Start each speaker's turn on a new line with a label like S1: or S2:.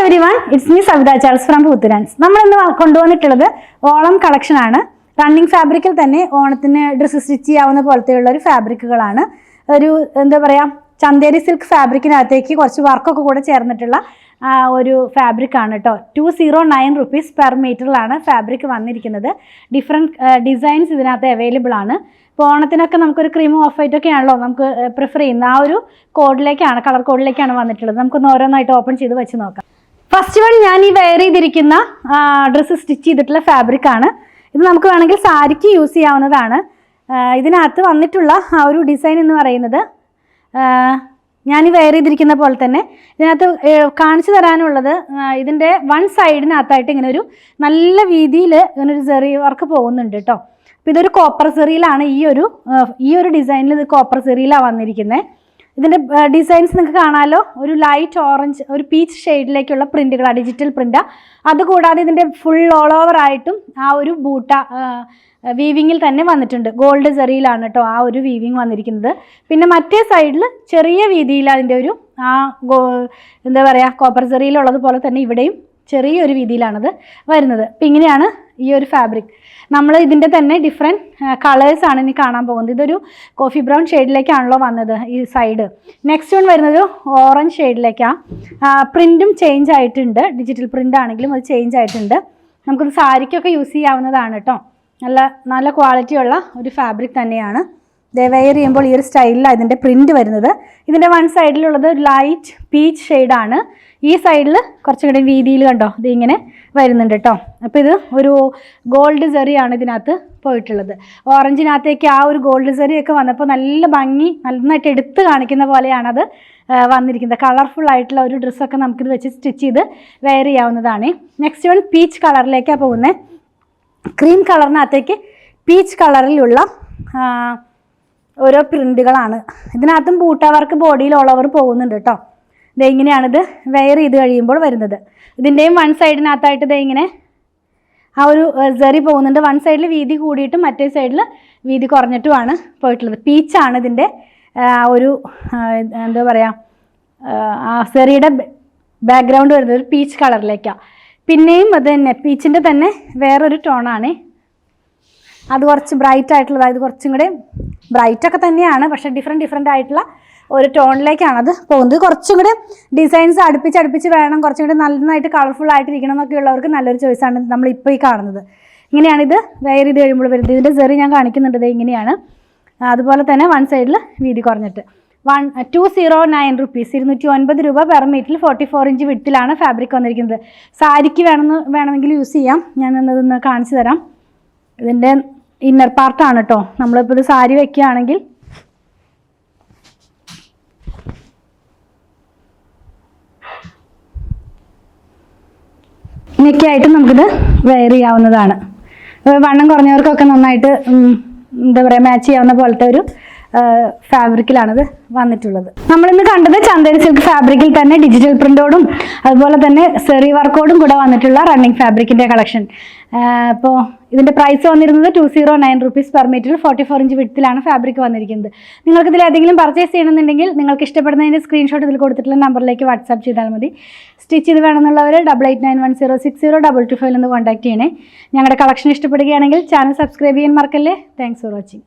S1: everyone, it's me Savita Charles from Puthurans. നമ്മൾ ഇന്ന് കൊണ്ടുവന്നിട്ടുള്ളത് ഓണം കളക്ഷൻ ആണ്. റണ്ണിംഗ് ഫാബ്രിക്കിൽ തന്നെ ഓണത്തിന് ഡ്രസ്സ് സ്റ്റിച്ച് ചെയ്യാവുന്ന പോലത്തെയുള്ള ഒരു ഫാബ്രിക്കുകളാണ്. ഒരു എന്താ പറയുക, ചന്തേരി സിൽക്ക് ഫാബ്രിക്കിനകത്തേക്ക് കുറച്ച് വർക്കൊക്കെ കൂടെ ചേർന്നിട്ടുള്ള ഒരു ഫാബ്രിക് ആണ് കേട്ടോ. 209 rupees പെർ മീറ്ററിലാണ് ഫാബ്രിക് വന്നിരിക്കുന്നത്. ഡിഫറെൻറ്റ് ഡിസൈൻസ് ഇതിനകത്ത് അവൈലബിൾ ആണ്. ഇപ്പോൾ ഓണത്തിനൊക്കെ നമുക്കൊരു ക്രീമും ഓഫ് വൈറ്റൊക്കെ ആണല്ലോ നമുക്ക് പ്രിഫർ ചെയ്യുന്ന ആ ഒരു കോഡിലേക്കാണ്, കളർ കോഡിലേക്കാണ് വന്നിട്ടുള്ളത്. നമുക്കൊന്ന് ഓരോന്നായിട്ട് ഓപ്പൺ ചെയ്ത് വെച്ച് നോക്കാം. ഫസ്റ്റ് വൺ ഞാൻ ഈ വെയർ ചെയ്തിരിക്കുന്ന ഡ്രസ്സ് സ്റ്റിച്ച് ചെയ്തിട്ടുള്ള ഫാബ്രിക് ആണ്. ഇത് നമുക്ക് വേണമെങ്കിൽ സാരിക്ക് യൂസ് ചെയ്യാവുന്നതാണ്. ഇതിനകത്ത് വന്നിട്ടുള്ള ആ ഒരു ഡിസൈൻ എന്ന് പറയുന്നത് ഞാൻ ഈ വെയർ ചെയ്തിരിക്കുന്ന പോലെ തന്നെ ഇതിനകത്ത് കാണിച്ചു തരാനുള്ളത്, ഇതിൻ്റെ വൺ സൈഡിനകത്തായിട്ട് ഇങ്ങനെ ഒരു നല്ല രീതിയിൽ ഇങ്ങനൊരു സെറി വർക്ക് പോകുന്നുണ്ട് കേട്ടോ. അപ്പോൾ ഇതൊരു കോപ്പർ സെറിയിലാണ് ഈ ഒരു ഡിസൈനിൽ ഇത് കോപ്പർ സെറിയിലാണ് വന്നിരിക്കുന്നത്. ഇതിൻ്റെ ഡിസൈൻസ് നിങ്ങൾക്ക് കാണാമല്ലോ, ഒരു ലൈറ്റ് ഓറഞ്ച്, ഒരു പീച്ച് ഷെയ്ഡിലേക്കുള്ള പ്രിൻറ്റുകളാണ്, ഡിജിറ്റൽ പ്രിൻ്റാണ്. അതുകൂടാതെ ഇതിൻ്റെ ഫുൾ ഓൾ ഓവർ ആയിട്ടും ആ ഒരു ബൂട്ട വീവിങ്ങിൽ തന്നെ വന്നിട്ടുണ്ട്. ഗോൾഡ് സെറിയിലാണ് കേട്ടോ ആ ഒരു വീവിങ് വന്നിരിക്കുന്നത്. പിന്നെ മറ്റേ സൈഡിൽ ചെറിയ വീതിയിൽ അതിൻ്റെ ഒരു എന്താ പറയുക, കോപ്പർ സെറിയിലുള്ളതുപോലെ തന്നെ ഇവിടെയും ചെറിയൊരു വീതിയിലാണത് വരുന്നത്. അപ്പം ഇങ്ങനെയാണ് ഈ ഒരു ഫാബ്രിക്. നമ്മൾ ഇതിൻ്റെ തന്നെ ഡിഫറെൻറ്റ് കളേഴ്സാണ് ഇനി കാണാൻ പോകുന്നത്. ഇതൊരു കോഫി ബ്രൗൺ ഷെയ്ഡിലേക്കാണല്ലോ വന്നത് ഈ സൈഡ്. നെക്സ്റ്റ് വൺ വരുന്നൊരു ഓറഞ്ച് ഷെയ്ഡിലേക്കാണ്. പ്രിൻറ്റും ചേഞ്ച് ആയിട്ടുണ്ട്, ഡിജിറ്റൽ പ്രിൻ്റ് ആണെങ്കിലും അത് ചേഞ്ച് ആയിട്ടുണ്ട്. നമുക്കത് സാരിക്കൊക്കെ യൂസ് ചെയ്യാവുന്നതാണ് കേട്ടോ. നല്ല ക്വാളിറ്റിയുള്ള ഒരു ഫാബ്രിക് തന്നെയാണ്. വെയർ ചെയ്യുമ്പോൾ ഈ ഒരു സ്റ്റൈലിലാണ് ഇതിൻ്റെ പ്രിൻറ്റ് വരുന്നത്. ഇതിൻ്റെ വൺ സൈഡിലുള്ളത് ലൈറ്റ് പീച്ച് ഷെയ്ഡാണ്. ഈ സൈഡിൽ കുറച്ചും കൂടി വീതിയിൽ കണ്ടോ ഇത് ഇങ്ങനെ വരുന്നുണ്ട് കേട്ടോ. അപ്പോൾ ഇത് ഒരു ഗോൾഡ് സെറിയാണ് ഇതിനകത്ത് പോയിട്ടുള്ളത്. ഓറഞ്ചിനകത്തേക്ക് ആ ഒരു ഗോൾഡ് സെറിയൊക്കെ വന്നപ്പോൾ നല്ല ഭംഗി, നന്നായിട്ട് എടുത്ത് കാണിക്കുന്ന പോലെയാണത് വന്നിരിക്കുന്നത്. കളർഫുൾ ആയിട്ടുള്ള ഒരു ഡ്രസ്സൊക്കെ നമുക്കിത് വെച്ച് സ്റ്റിച്ച് ചെയ്ത് വെയർ ചെയ്യാവുന്നതാണ്. നെക്സ്റ്റ് വൺ പീച്ച് കളറിലേക്കാണ് പോകുന്നത്. ക്രീം കളറിനകത്തേക്ക് പീച്ച് കളറിലുള്ള ഓരോ പ്രിൻറ്റുകളാണ്. ഇതിനകത്തും ബൂട്ട വർക്ക് ബോഡിയിൽ ഓൾ ഓവർ പോകുന്നുണ്ട് കേട്ടോ. ഇത് ഇങ്ങനെയാണിത് വെയർ ചെയ്ത് കഴിയുമ്പോൾ വരുന്നത്. ഇതിൻ്റെയും വൺ സൈഡിനകത്തായിട്ട് ഇത് ഇങ്ങനെ ആ ഒരു സെറി പോകുന്നുണ്ട്. വൺ സൈഡിൽ വീതി കൂടിയിട്ടും മറ്റേ സൈഡിൽ വീതി കുറഞ്ഞിട്ടുമാണ് പോയിട്ടുള്ളത്. പീച്ചാണ് ഇതിൻ്റെ ഒരു എന്താ പറയുക, ആ സെറിയുടെ ബാക്ക്ഗ്രൗണ്ട് വരുന്നത് ഒരു പീച്ച് കളറിലേക്കാണ്. പിന്നെയും അത് തന്നെ പീച്ചിൻ്റെ തന്നെ വേറൊരു ടോണാണ്. അത് കുറച്ച് ബ്രൈറ്റ് ആയിട്ടുള്ളത്, അതായത് കുറച്ചും കൂടെ ബ്രൈറ്റൊക്കെ തന്നെയാണ്, പക്ഷേ ഡിഫറെൻ്റ് ആയിട്ടുള്ള ഒരു ടോണിലേക്കാണ് അത് പോകുന്നത്. കുറച്ചും കൂടെ ഡിസൈൻസ് അടുപ്പിച്ച് വേണം, കുറച്ചും കൂടെ നന്നായിട്ട് കളർഫുൾ ആയിട്ടിരിക്കണം എന്നൊക്കെ ഉള്ളവർക്ക് നല്ലൊരു ചോയ്സാണ് നമ്മളിപ്പോൾ ഈ കാണുന്നത്. ഇങ്ങനെയാണിത് വെയർ ചെയ്ത് കഴിയുമ്പോൾ വരുന്നത്. ഇതിൻ്റെ സെറി ഞാൻ കാണിക്കുന്നുണ്ട്, ഇത് ഇങ്ങനെയാണ്. അതുപോലെ തന്നെ വൺ സൈഡിൽ വീതി കുറഞ്ഞിട്ട് 209 rupees 209 രൂപ പെർ മീറ്ററിൽ 44 inch വിഡ്ത്തിലാണ് ഫാബ്രിക് വന്നിരിക്കുന്നത്. സാരിക്ക് വേണമെങ്കിൽ യൂസ് ചെയ്യാം. ഞാനൊന്ന് കാണിച്ചു തരാം. ഇതിൻ്റെ ഇന്നർ പാർട്ടാണ് കേട്ടോ. നമ്മളിപ്പോൾ ഇത് സാരി വയ്ക്കുകയാണെങ്കിൽ ഇങ്ങനെയൊക്കെയായിട്ട് നമുക്കിത് വെയർ ചെയ്യാവുന്നതാണ്. വണ്ണം കുറഞ്ഞവർക്കൊക്കെ നന്നായിട്ട് എന്താ പറയുക, മാച്ച് ചെയ്യാവുന്ന പോലത്തെ ഒരു ഫാബ്രിക്കിലാണിത് വന്നിട്ടുള്ളത്. നമ്മളിന്ന് കണ്ടത് ചന്തേരി സിൽക്ക് ഫാബ്രിക്കിൽ തന്നെ ഡിജിറ്റൽ പ്രിൻ്റോടും അതുപോലെ തന്നെ സെറി വർക്കോടും കൂടെ വന്നിട്ടുള്ള റണ്ണിങ് ഫാബ്രിക്കിൻ്റെ കളക്ഷൻ. അപ്പോൾ ഇതിൻ്റെ പ്രൈസ് വന്നിരുന്നത് 209 rupees പെർ മീറ്ററിൽ 44 inch വിഡ്ത്തിലാണ് ഫാബ്രിക് വന്നിരിക്കുന്നത്. നിങ്ങൾക്ക് ഇതിൽ ഏതെങ്കിലും പർച്ചേസ് ചെയ്യണമെന്നുണ്ടെങ്കിൽ നിങ്ങൾക്ക് ഇഷ്ടപ്പെടുന്നതിൻ്റെ സ്ക്രീൻഷോട്ട് ഇതിൽ കൊടുത്തിട്ടുള്ള നമ്പറിലേക്ക് വാട്സാപ്പ് ചെയ്താൽ മതി. സ്റ്റിച്ച് ചെയ്ത് വേണമെന്നുള്ളവർ 8891060225 എന്ന് കോൺടാക്ട് ചെയ്യണേ. ഞങ്ങളുടെ കളക്ഷൻ ഇഷ്ടപ്പെടുകയാണെങ്കിൽ ചാനൽ സബ്സ്ക്രൈബ് ചെയ്യാൻ മറക്കല്ലേ. Thanks for watching.